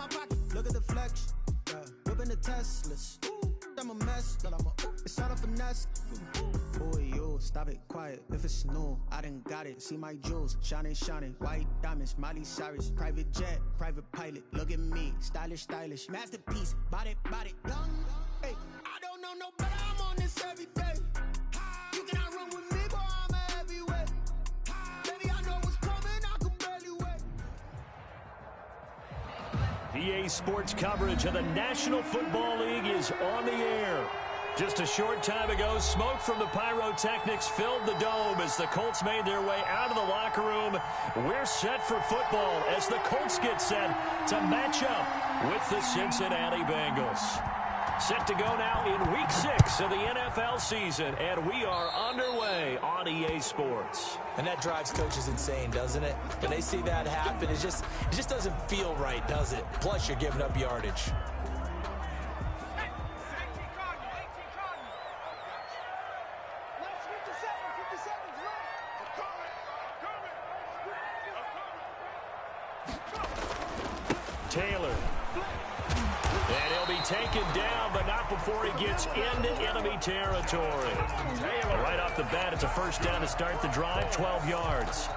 my pocket. Look at the flex. Yeah. Whipping the Teslas. I'm a mess, but it's all a finesse. Boy, you stop it, quiet. If it's new, I done got it. See my jewels, shining, shining. White diamonds, Miley Cyrus. Private jet, private pilot. Look at me, stylish, stylish. Masterpiece, body, young. Hey, I don't know no better. I'm on this every day. You cannot run with me, boy. I'm a heavyweight. Baby, I know what's coming. I can barely wait. EA Sports coverage of the National Football League is on the air. Just a short time ago, smoke from the pyrotechnics filled the dome as the Colts made their way out of the locker room. We're set for football as the Colts get set to match up with the Cincinnati Bengals. Set to go now in Week 6 of the NFL season, and we are underway on EA Sports. And that drives coaches insane, doesn't it? When they see that happen, it just doesn't feel right, does it? Plus, you're giving up yardage. Taylor. And he'll be taken down, but not before he gets into enemy territory. Right off the bat, it's a first down to start the drive, 12 yards.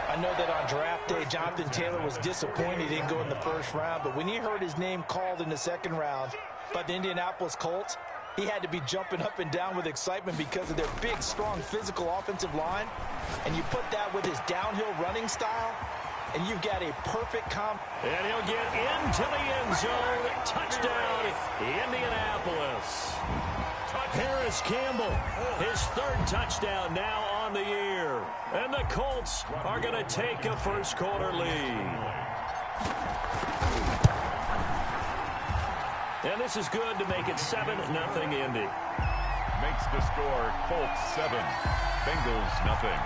I know that on draft day, Jonathan Taylor was disappointed he didn't go in the first round, but when he heard his name called in the second round by the Indianapolis Colts, he had to be jumping up and down with excitement because of their big, strong, physical offensive line. And you put that with his downhill running style, and you've got a perfect comp. And he'll get into the end zone. Touchdown, Indianapolis. Harris Campbell, his third touchdown now on the year. And the Colts are going to take a first-quarter lead. And this is good to make it 7-0 Indy. Makes the score Colts 7, Bengals nothing.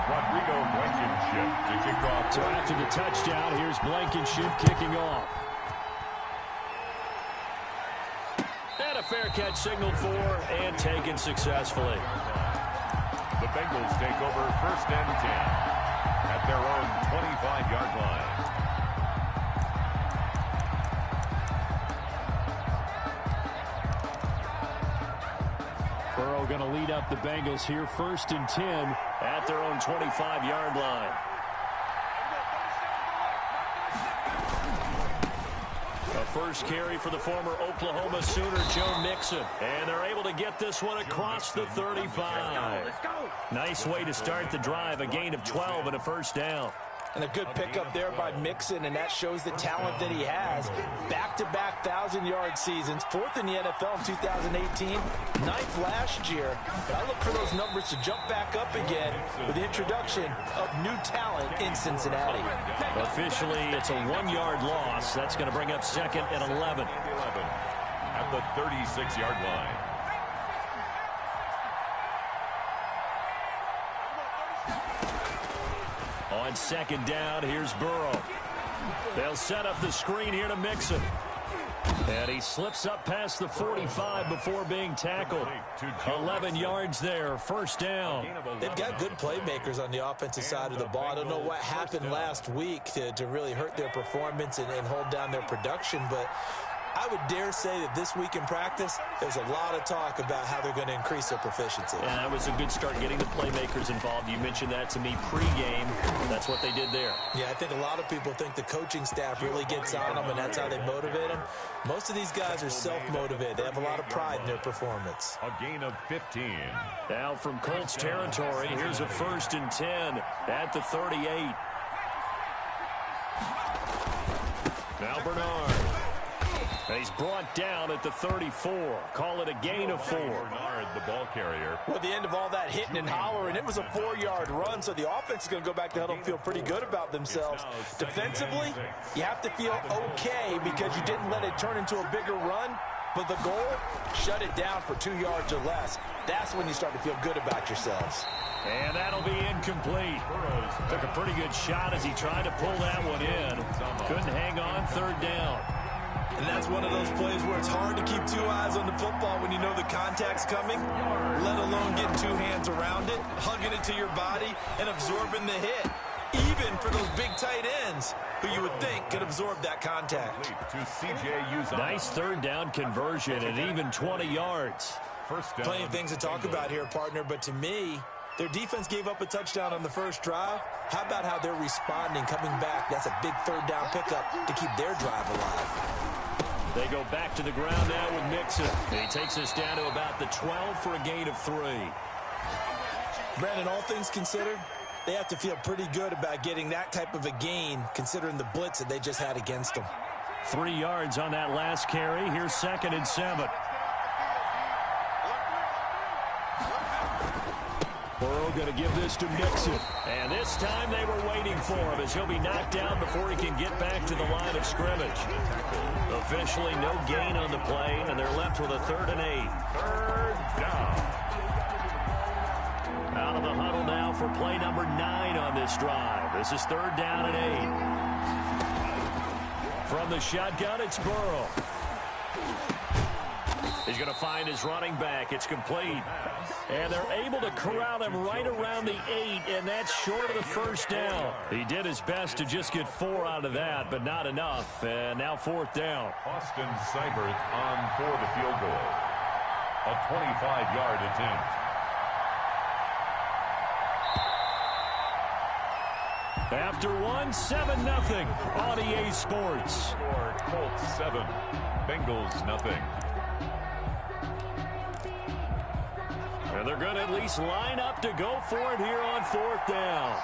Rodrigo Blankenship to kick off. So after the touchdown, here's Blankenship kicking off. And a fair catch signaled for and taken successfully. The Bengals take over first and 10 at their own 25-yard line. Burrow going to lead up the Bengals here first and 10 at their own 25-yard line. A first carry for the former Oklahoma Sooner, Joe Mixon. And they're able to get this one across the 35. Let's go. Nice way to start the drive, a gain of 12 and a first down. And a good pickup there by Mixon, and that shows the talent that he has. Back-to-back 1,000-yard seasons, fourth in the NFL in 2018, ninth last year. But I look for those numbers to jump back up again with the introduction of new talent in Cincinnati. Officially, it's a 1-yard loss. That's going to bring up second and 11. At the 36-yard line. On second down, here's Burrow. They'll set up the screen here to Mixon. And he slips up past the 45 before being tackled. 11 yards there, first down. They've got good playmakers on the offensive side of the ball. I don't know what happened last week to really hurt their performance and hold down their production, but I would dare say that this week in practice, there's a lot of talk about how they're going to increase their proficiency. And that was a good start getting the playmakers involved. You mentioned that to me pregame. That's what they did there. Yeah, I think a lot of people think the coaching staff really gets on them, and that's how they motivate them. Most of these guys are self-motivated. They have a lot of pride in their performance. A gain of 15. Now from Colts territory, here's a first and 10 at the 38. Now Bernard. He's brought down at the 34. Call it a gain of 4. Bernard, the ball carrier. Well, at the end of all that hitting and hollering, it was a 4-yard run, so the offense is going to go back to huddle and feel pretty good about themselves. Defensively, you have to feel okay because you didn't let it turn into a bigger run, but the goal, shut it down for 2 yards or less. That's when you start to feel good about yourselves. And that'll be incomplete. Took a pretty good shot as he tried to pull that one in. Couldn't hang on, third down. And that's one of those plays where it's hard to keep 2 eyes on the football when you know the contact's coming, let alone getting 2 hands around it, hugging it to your body, and absorbing the hit. tight ends who you would think could absorb that contact. Nice third down conversion and even 20 yards. Plenty of things to talk about here, partner, but to me, their defense gave up a touchdown on the first drive. How about how they're responding, coming back? That's a big third down pickup to keep their drive alive. They go back to the ground now with Mixon. He takes us down to about the 12 for a gain of 3. Brandon, all things considered, they have to feel pretty good about getting that type of a gain, considering the blitz that they just had against them. 3 yards on that last carry. Here's 2nd and 7. Burrow going to give this to Mixon. And this time they were waiting for him as he'll be knocked down before he can get back to the line of scrimmage. Officially no gain on the play, and they're left with a 3rd and 8. Third down. Out of the huddle now for play number 9 on this drive. This is 3rd down and 8. From the shotgun, it's Burrow. He's going to find his running back. It's complete. And they're able to corral him right around the 8, and that's short of the first down. He did his best to just get 4 out of that, but not enough. And now 4th down. Austin Seibert on for the field goal. A 25-yard attempt. After 7-0 on EA Sports. Score Colts 7, Bengals nothing. And they're going to at least line up to go for it here on 4th down.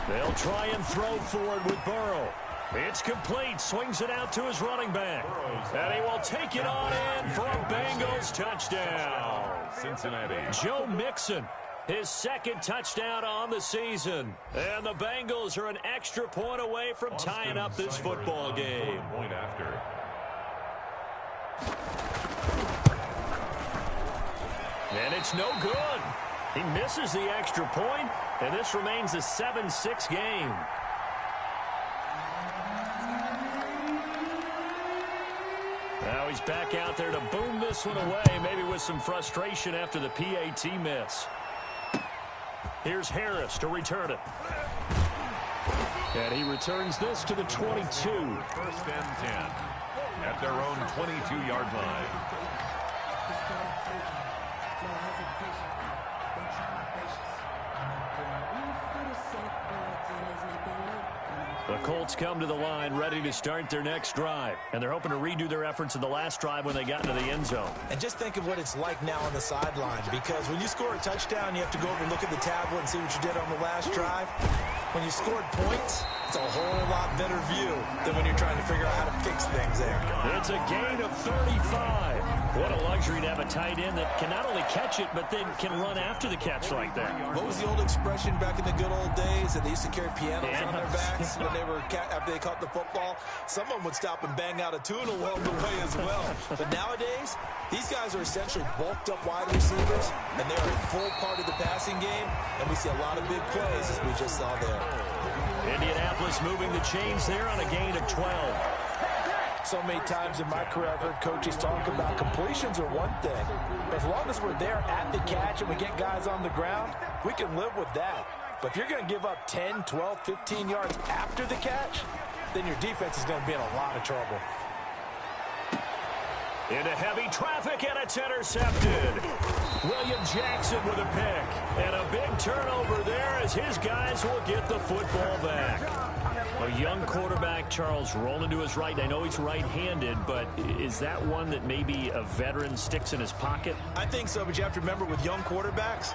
They'll try and throw for it with Burrow. It's complete. Swings it out to his running back. And he will take it on in for a Bengals touchdown. Cincinnati. Joe Mixon, his 2nd touchdown on the season. And the Bengals are an extra point away from tying up this football game. Point after. And it's no good. He misses the extra point, and this remains a 7-6 game. Now he's back out there to boom this one away, maybe with some frustration after the PAT miss. Here's Harris to return it. And he returns this to the 22. 1st and 10 at their own 22-yard line. The Colts come to the line ready to start their next drive. And they're hoping to redo their efforts in the last drive when they got into the end zone. And just think of what it's like now on the sideline, because when you score a touchdown, you have to go over and look at the tablet and see what you did on the last drive. When you scored points, it's a whole lot better view than when you're trying to figure out how to fix things there. It's a gain of 35. What a luxury to have a tight end that can not only catch it, but then can run after the catch like that. What was the old expression back in the good old days that they used to carry pianos on their backs when they were after they caught the football? Someone would stop and bang out a tune along the way as well. But nowadays, these guys are essentially bulked up wide receivers, and they are a full part of the passing game, and we see a lot of big plays as we just saw there. Indianapolis moving the chains there on a gain of 12. So many times in my career, I've heard coaches talk about completions are one thing. But as long as we're there at the catch and we get guys on the ground, we can live with that. But if you're going to give up 10, 12, 15 yards after the catch, then your defense is going to be in a lot of trouble. Into heavy traffic, and it's intercepted. William Jackson with a pick. And a big turnover there as his guys will get the football back. A young quarterback, Charles, rolling to his right. I know he's right-handed, but is that one that maybe a veteran sticks in his pocket? I think so, but you have to remember with young quarterbacks,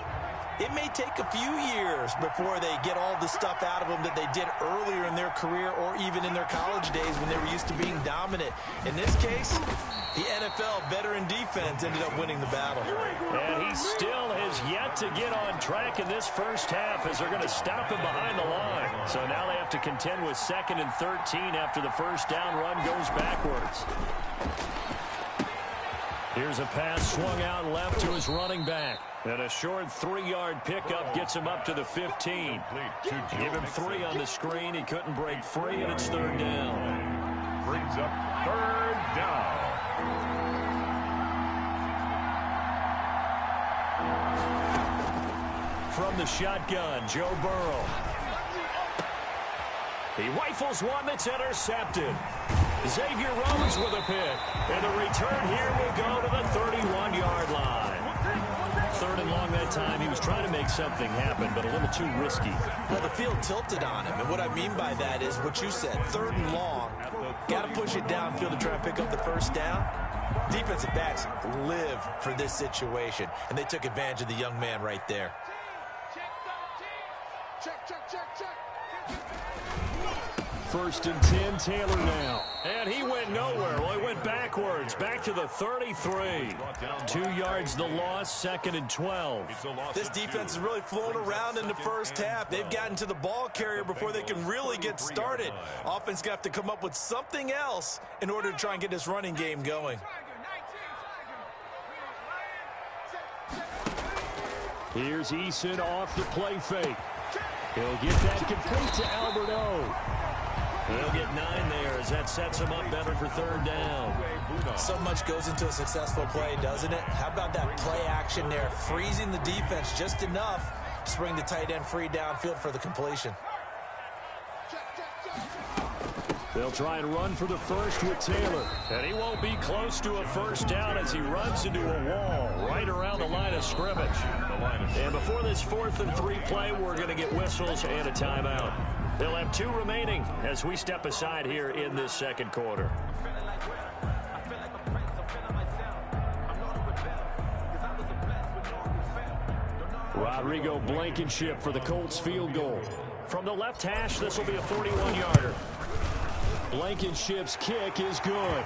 it may take a few years before they get all the stuff out of them that they did earlier in their career or even in their college days when they were used to being dominant. In this case, the NFL veteran defense ended up winning the battle. And he still has yet to get on track in this first half as they're going to stop him behind the line. So now they have to contend with 2nd and 13 after the first down run goes backwards. Here's a pass swung out left to his running back. And a short 3-yard pickup gets him up to the 15. Give him 3 on the screen. He couldn't break free, and it's 3rd down. Brings up 3rd down. From the shotgun, Joe Burrow. He rifles one that's intercepted. Xavier Rhodes with a pick. And the return here will go to the 31-yard line. Third and long that time. He was trying to make something happen, but a little too risky. Well, the field tilted on him, and what I mean by that is what you said. Third and long. Got to push it downfield to try and pick up the first down. Defensive backs live for this situation, and they took advantage of the young man right there. First and 10, Taylor now. And he went nowhere. Well, he went backwards, back to the 33. 2 yards the loss, second and 12. This defense is really flown around in the first half. They've gotten to the ball carrier before they can really get started. Offense going to have to come up with something else in order to try and get this running game going. Here's Eason off the play fake. He'll get that complete to Alberto. He'll get 9 there as that sets him up better for third down. So much goes into a successful play, doesn't it? How about that play action there, freezing the defense just enough to bring the tight end free downfield for the completion. They'll try and run for the first with Taylor. And he won't be close to a first down as he runs into a wall right around the line of scrimmage. And before this 4th and 3 play, we're going to get whistles and a timeout. They'll have 2 remaining as we step aside here in this second quarter. Rodrigo Blankenship for the Colts field goal. From the left hash, this will be a 41-yarder. Blankenship's kick is good.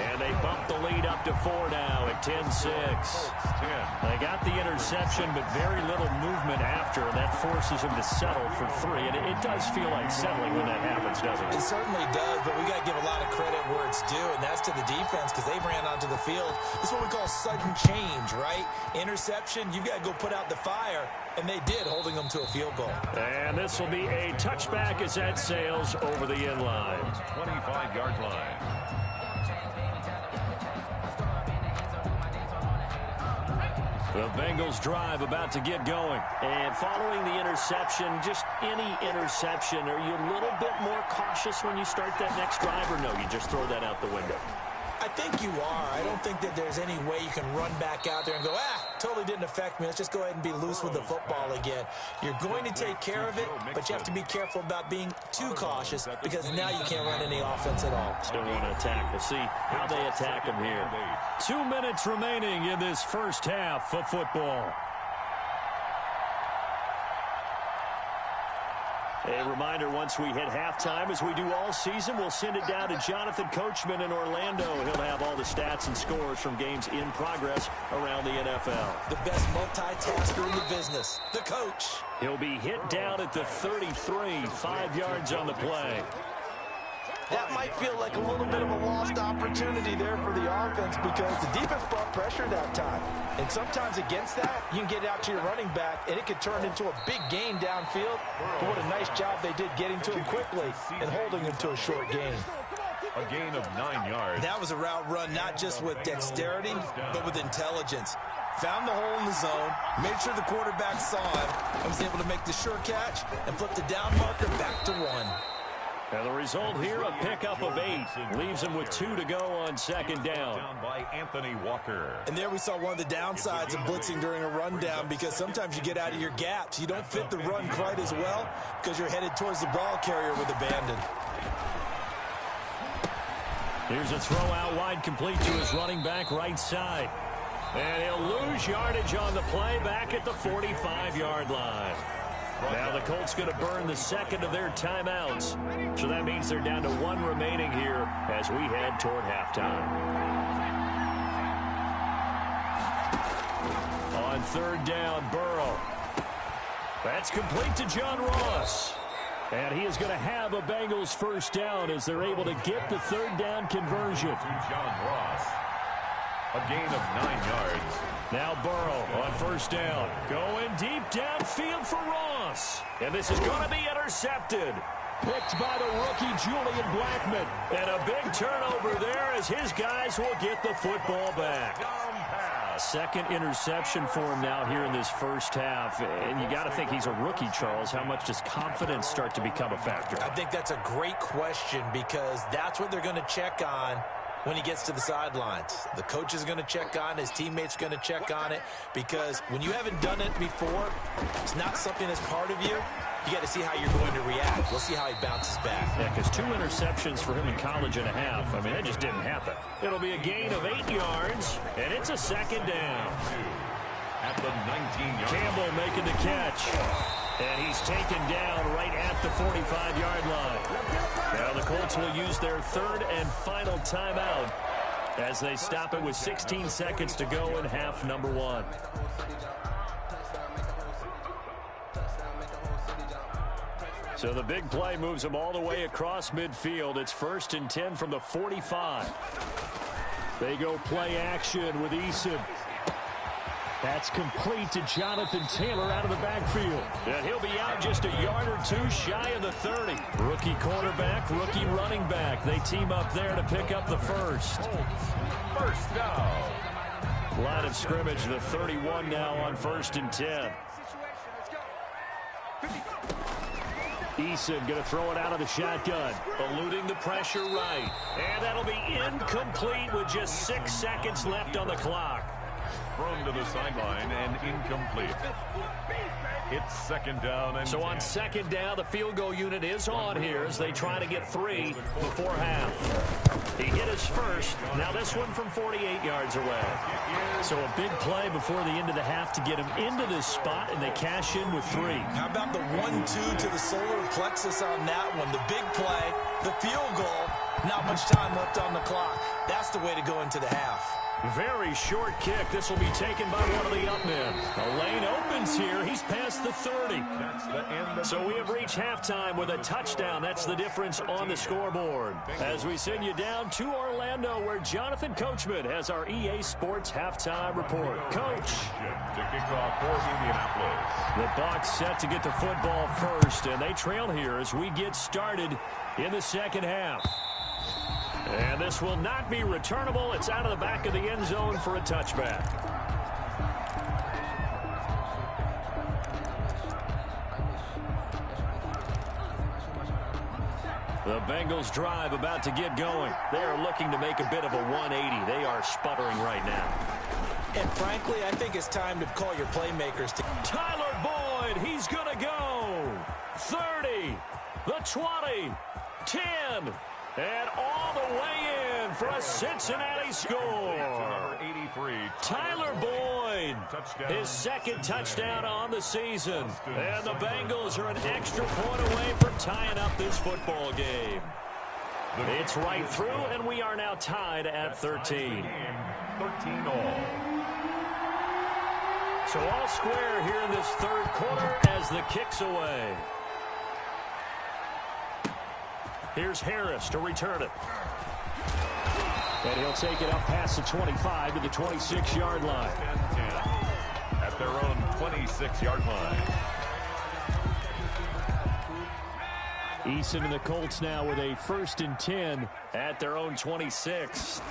And they bump the lead up to 4 now at 10-6. They got the interception, but very little movement after, and that forces them to settle for 3. And it does feel like settling when that happens, doesn't it? It certainly does, but we got to give a lot of credit where it's due, and that's to the defense because they ran onto the field. This is what we call sudden change, right? Interception, you've got to go put out the fire, and they did, holding them to a field goal. And this will be a touchback as that sails over the end line. 25-yard line. The Bengals drive about to get going. And following the interception, just any interception, are you a little bit more cautious when you start that next drive, or no, you just throw that out the window? I think you are. I don't think that there's any way you can run back out there and go, totally didn't affect me. Let's just go ahead and be loose with the football again. You're going to take care of it, but you have to be careful about being too cautious because now you can't run any offense at all. Still want to attack. We'll see how they attack them here. 2 minutes remaining in this first half of football. A reminder, once we hit halftime, as we do all season, we'll send it down to Jonathan Coachman in Orlando. He'll have all the stats and scores from games in progress around the NFL. The best multitasker in the business, the coach. He'll be hit down at the 33, 5 yards on the play. That might feel like a little bit of a lost opportunity there for the offense because the defense brought pressure that time. And sometimes against that, you can get out to your running back, and it could turn into a big gain downfield. But what a nice job they did getting to him quickly and holding him to a short gain. A gain of 9 yards. That was a route run not just with dexterity, but with intelligence. Found the hole in the zone, made sure the quarterback saw him, and was able to make the sure catch and flip the down marker back to 1. And the result here, a pickup of 8. Leaves him with 2 to go on second down. By Anthony Walker. And there we saw one of the downsides of blitzing during a rundown because sometimes you get out of your gaps. You don't fit the run quite as well because you're headed towards the ball carrier with abandon. Here's a throw out wide, complete to his running back right side. And he'll lose yardage on the play back at the 45-yard line. Now the Colts going to burn the second of their timeouts. So that means they're down to 1 remaining here as we head toward halftime. On third down, Burrow. That's complete to John Ross. And he is going to have a Bengals first down as they're able to get the third down conversion. John Ross. A gain of 9 yards. Now Burrow on first down. Going deep downfield for Ross. And this is going to be intercepted. Picked by the rookie Julian Blackmon. And a big turnover there as his guys will get the football back. Second interception for him now here in this first half. And you got to think he's a rookie, Charles. How much does confidence start to become a factor? I think that's a great question because that's what they're going to check on when he gets to the sidelines. The coach is going to check on it. His teammates are going to check on it because when you haven't done it before, it's not something that's part of you. You got to see how you're going to react. We'll see how he bounces back. Yeah, because 2 interceptions for him in college and a half. I mean, that just didn't happen. It'll be a gain of 8 yards, and it's a second down. At the 19-yard line. Campbell making the catch. And he's taken down right at the 45-yard line. Now the Colts will use their third and final timeout as they stop it with 16 seconds to go in half number 1. So the big play moves them all the way across midfield. It's 1st and 10 from the 45. They go play action with Eason. That's complete to Jonathan Taylor out of the backfield. And he'll be out just a yard or 2 shy of the 30. Rookie quarterback, rookie running back. They team up there to pick up the first. First down. Line of scrimmage, the 31 now on 1st and 10. Eason going to throw it out of the shotgun. Eluding the pressure right. And that'll be incomplete with just 6 seconds left on the clock. Thrown to the sideline and incomplete. It's 2nd down and So 10. on 2nd down, the field goal unit is on here as they try to get 3 before half. He hit his first. Now this one from 48 yards away. So a big play before the end of the half to get him into this spot, and they cash in with 3. How about the 1-2 to the solar plexus on that one? The big play, the field goal, not much time left on the clock. That's the way to go into the half. Very short kick. This will be taken by one of the up men. A lane opens here. He's past the 30. That's the end of So we have reached halftime with a touchdown. That's the difference on the scoreboard. As we send you down to Orlando, where Jonathan Coachman has our EA Sports halftime report. Coach. to kick off for Indianapolis. The Bucs set to get the football first, and they trail here as we get started in the second half. And this will not be returnable. It's out of the back of the end zone for a touchback. The Bengals drive about to get going. They are looking to make a bit of a 180. They are sputtering right now. And frankly, I think it's time to call your playmakers. Tyler Boyd, he's going to go. 30, the 20, 10. And all the way in for a Cincinnati score. Number 83. Tyler Boyd, his 2nd touchdown on the season. And the Bengals are an extra point away from tying up this football game. It's right through, and we are now tied at 13. 13 all. So all square here in this 3rd quarter as the kick's away. Here's Harris to return it. And he'll take it up past the 25 to the 26-yard line. 10-10 at their own 26-yard line. Eason and the Colts now with a 1st and 10 at their own 26.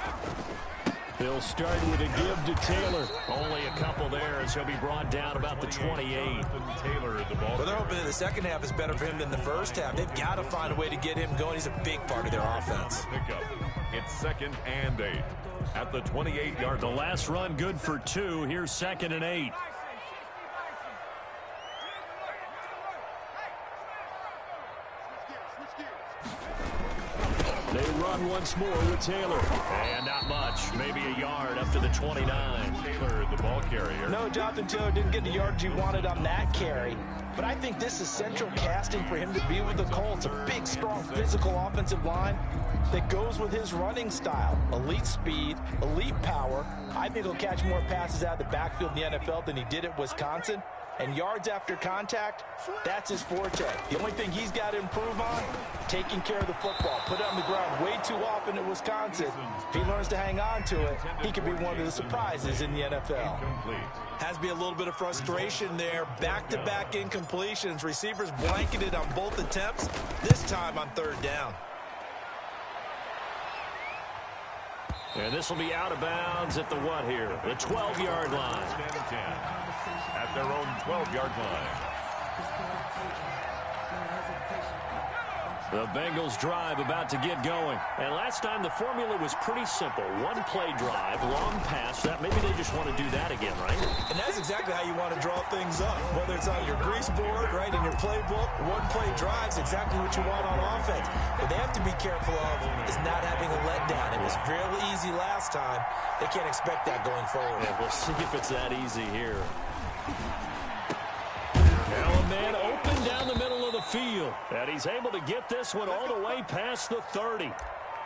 They'll start with a give to Taylor. Only a couple there as he'll be brought down about the 28. Taylor, the ball. Well, they're hoping that the second half is better for him than the first half. They've got to find a way to get him going. He's a big part of their offense. Pickup. It's 2nd and 8 at the 28-yard The line. last run good for 2. Here's 2nd and 8. They run once more with Taylor. And not much. Maybe a yard up to the 29. Taylor, the ball carrier. No, Jonathan Taylor didn't get the yardage he wanted on that carry. But I think this is central casting for him to be with the Colts. A big, strong, physical offensive line that goes with his running style. Elite speed, elite power. I think he'll catch more passes out of the backfield in the NFL than he did at Wisconsin. And yards after contact, that's his forte. The only thing he's got to improve on, taking care of the football. Put it on the ground way too often at Wisconsin. If he learns to hang on to it, he could be one of the surprises in the NFL. Has to be a little bit of frustration there. Back-to-back incompletions. Receivers blanketed on both attempts, this time on 3rd down. And this will be out of bounds at the what here? The 12-yard line. At their own 12-yard line. The Bengals drive about to get going. And last time the formula was pretty simple. One play drive, long pass. That maybe they just want to do that again, right? And that's exactly how you want to draw things up. Whether it's on your grease board, right, in your playbook, one play drives exactly what you want on offense. What they have to be careful of is not having a letdown. It was real easy last time. They can't expect that going forward. Yeah, we'll see if it's that easy here. Now a man open down the middle of the field. And he's able to get this one all the way past the 30.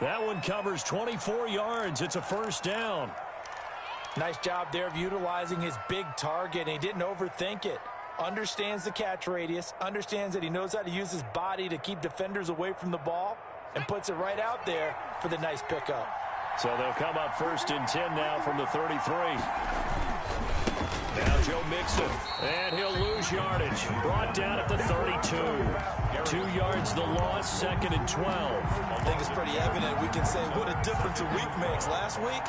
That one covers 24 yards. It's a first down. Nice job there of utilizing his big target. He didn't overthink it. Understands the catch radius. Understands that he knows how to use his body to keep defenders away from the ball. And puts it right out there for the nice pickup. So they'll come up 1st and 10 now from the 33. Now Joe Mixon, and he'll lose yardage. Brought down at the 32. 2 yards the loss, 2nd and 12. I think it's pretty evident. We can say what a difference a week makes. Last week,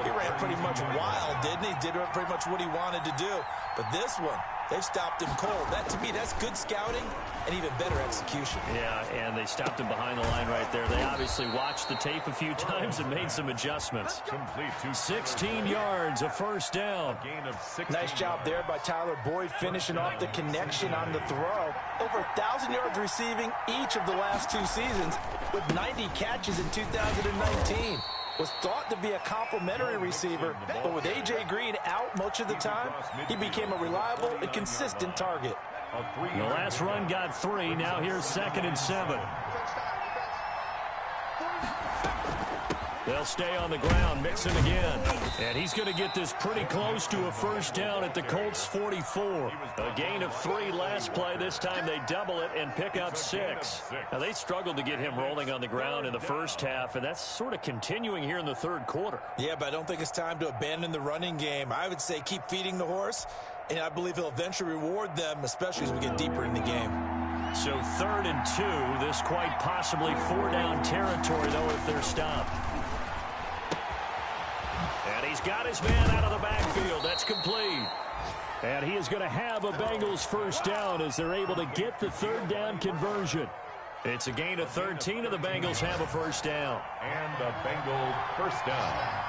he ran pretty much wild, didn't he? Did pretty much what he wanted to do. But this one, they've stopped him cold. That, to me, that's good scouting and even better execution. Yeah, and they stopped him behind the line right there. They obviously watched the tape a few times and made some adjustments. 16 yards, a first down. Nice job there by Tyler Boyd, finishing off the connection on the throw. Over 1,000 yards receiving each of the last 2 seasons, with 90 catches in 2019. Was thought to be a complimentary receiver, but with A.J. Green out much of the time, he became a reliable and consistent target. The last run got 3. Now here's 2nd and 7. They'll stay on the ground, Mixon again. And he's going to get this pretty close to a first down at the Colts 44. A gain of 3 last play. This time they double it and pick up 6. Now they struggled to get him rolling on the ground in the first half, and that's sort of continuing here in the 3rd quarter. Yeah, but I don't think it's time to abandon the running game. I would say keep feeding the horse, and I believe he'll eventually reward them, especially as we get deeper in the game. So 3rd and 2. This quite possibly 4-down territory, though, if they're stopped. And he's got his man out of the backfield. That's complete. And he is going to have a Bengals first down as they're able to get the 3rd down conversion. It's a gain of 13, and the Bengals have a first down. And the Bengal first down.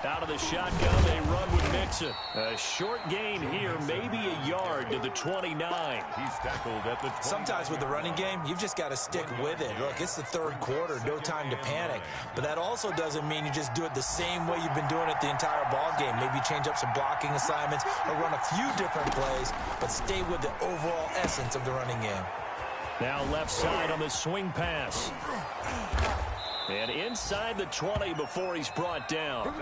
Out of the shotgun, they run with Mixon. A short gain here, maybe a yard to the 29. He's tackled at the 20. Sometimes with the running game, you've just got to stick with it. Look, it's the 3rd quarter, no time to panic. But that also doesn't mean you just do it the same way you've been doing it the entire ball game. Maybe change up some blocking assignments or run a few different plays, but stay with the overall essence of the running game. Now left side on the swing pass. And inside the 20 before he's brought down.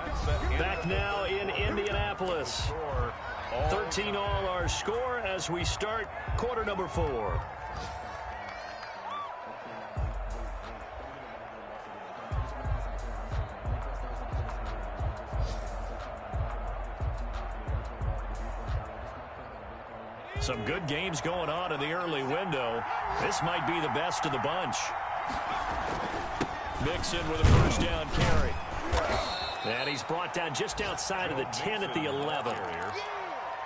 Back now in Indianapolis. 13 all our score as we start quarter number 4. Some good games going on in the early window. This might be the best of the bunch. Mixon with a first down carry. And he's brought down just outside of the 10 at the 11.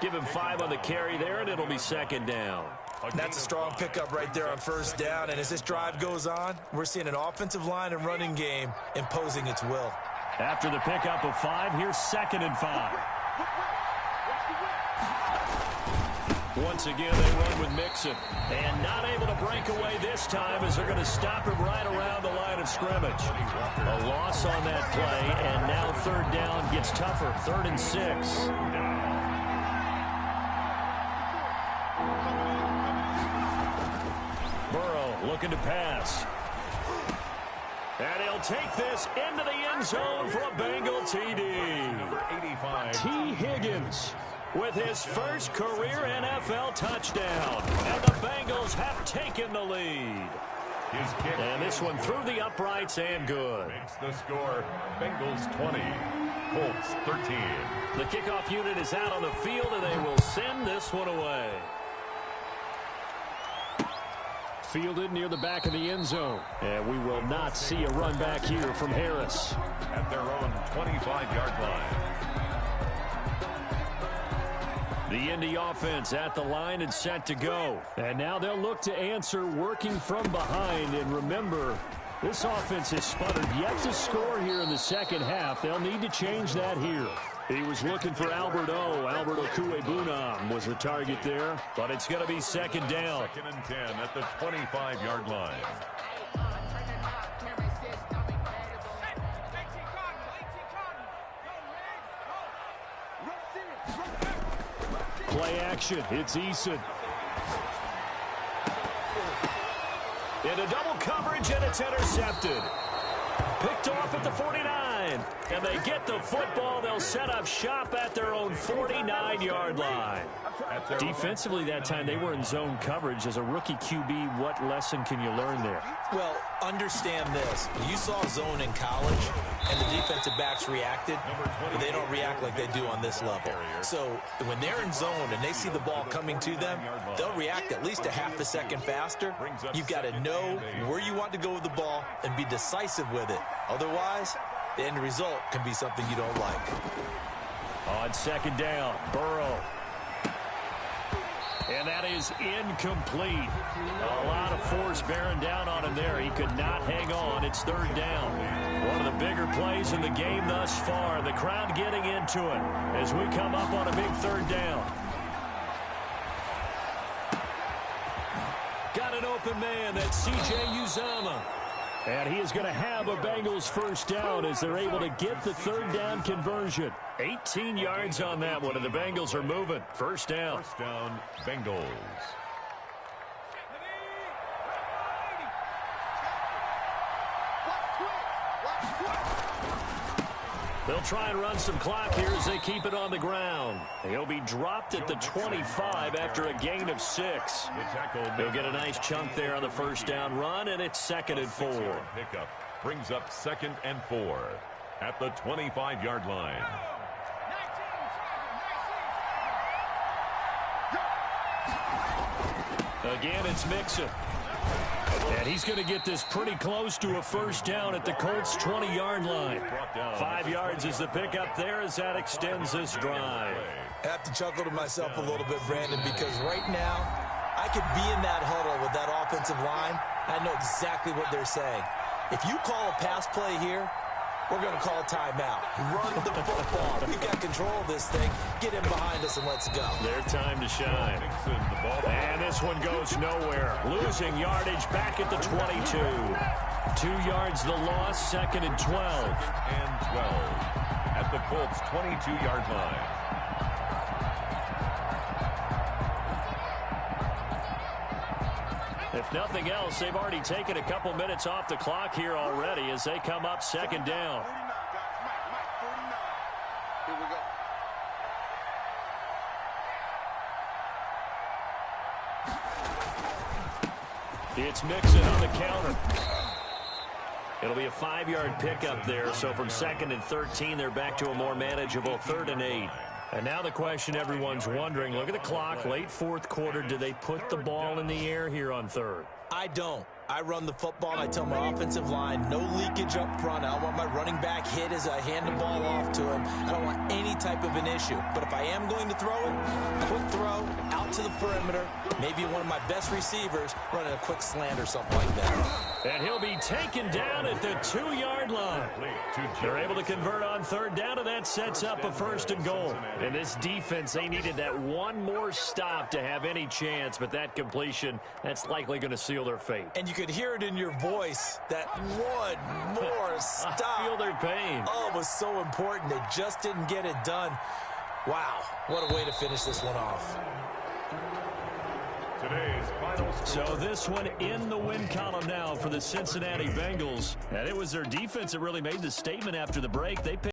Give him 5 on the carry there, and it'll be 2nd down. That's a strong pickup right there on first down. And as this drive goes on, we're seeing an offensive line and running game imposing its will. After the pickup of 5, here's 2nd and 5. Once again, they run with Mixon. And not able to break away this time as they're going to stop him right around the line of scrimmage. A loss on that play, and now 3rd down gets tougher. 3rd and 6. Burrow looking to pass. And he'll take this into the end zone for a Bengal TD. T. Higgins with his first career NFL touchdown. And the Bengals have taken the lead. And this one through the uprights and good. Makes the score Bengals 20, Colts 13. The kickoff unit is out on the field, and they will send this one away. fielded near the back of the end zone. And we will not see a run back here from Harris. At their own 25-yard line. The Indy offense at the line and set to go. And now they'll look to answer working from behind. And remember, this offense has sputtered yet to score here in the second half. They'll need to change that here. He was looking for Albert Okuebunam was the target there, but it's going to be second down. 2nd and 10 at the 25-yard line. Play action. It's Eason. Into double coverage, and it's intercepted. Picked off at the 49. And they get the football. They'll set up shop at their own 49-yard line. Defensively that time, they were in zone coverage. As a rookie QB, what lesson can you learn there? Well, understand this. You saw zone in college, and the defensive backs reacted, but they don't react like they do on this level. So when they're in zone and they see the ball coming to them, they'll react at least a half a second faster. You've got to know where you want to go with the ball and be decisive with it. Otherwise, the end result can be something you don't like. On second down, Burrow. And that is incomplete. A lot of force bearing down on him there. He could not hang on. It's third down. One of the bigger plays in the game thus far. The crowd getting into it as we come up on a big third down. Got an open man. That's C.J. Uzomah. And he is going to have a Bengals first down as they're able to get the third down conversion. 18 yards on that one, and the Bengals are moving. First down. First down, Bengals. They'll try and run some clock here as they keep it on the ground. He'll be dropped at the 25 after a gain of 6. He'll get a nice chunk there on the first down run, and it's 2nd and 4. Pickup brings up 2nd and 4 at the 25-yard line. Again, it's Mixon. And he's going to get this pretty close to a first down at the Colts' 20-yard line. 5 yards is the pickup there as that extends this drive. I have to chuckle to myself a little bit, Brandon, because right now I could be in that huddle with that offensive line. I know exactly what they're saying. If you call a pass play here, we're going to call a timeout. Run the football. We've got control of this thing. Get him behind us and let's go. Their time to shine. And this one goes nowhere. Losing yardage back at the 22. 2 yards the loss, 2nd and 12. And 12 at the Colts' 22-yard line. If nothing else, they've already taken a couple minutes off the clock here already as they come up second down. Here we go. It's Mixon on the counter. It'll be a 5-yard pickup there, so from 2nd and 13, they're back to a more manageable 3rd and 8. And now the question everyone's wondering, look at the clock, late fourth quarter, do they put the ball in the air here on 3rd? I don't. I run the football, and I tell my offensive line, no leakage up front. I don't want my running back hit as I hand the ball off to him. I don't want any type of an issue. But if I am going to throw it, quick throw, out to the perimeter, maybe one of my best receivers running a quick slant or something like that. And he'll be taken down at the 2-yard line. They're able to convert on 3rd down, and that sets up a 1st and goal. And this defense, they needed that one more stop to have any chance, but that completion, that's likely going to seal their fate. And you could hear it in your voice, that one more stop. I feel their pain. Oh, it was so important. They just didn't get it done. Wow, what a way to finish this one off. Today's final score. So this one in the win column now for the Cincinnati Bengals. And it was their defense that really made the statement after the break. They picked